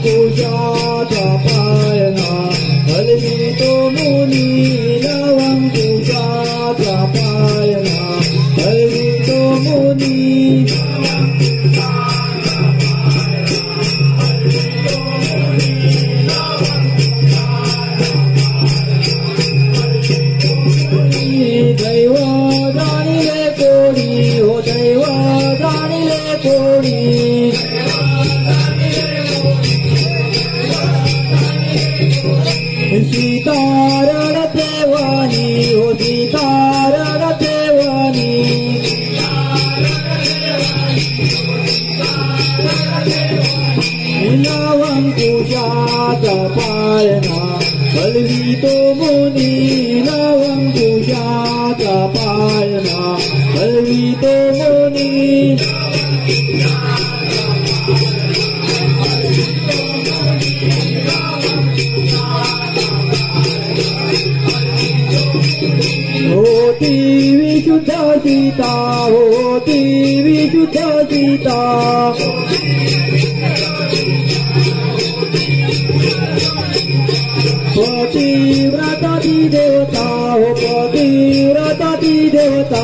पूजाचा पायना हलवितो मुनी लावं पूजाचा पायना हलवितो मुनी दैव जाणिले कोणी हो दैव जाणिले कोणी सीतारण देवानी हो सीतारण देवानी लावं पूजाचा पायना हलवितो मुनी लावं पूजाचा पायना हलवितो मुनी होती विशुद्ध सीता होती विशुद्ध सीता पतिव्रता ती देवता हो पतिव्रता ती देवता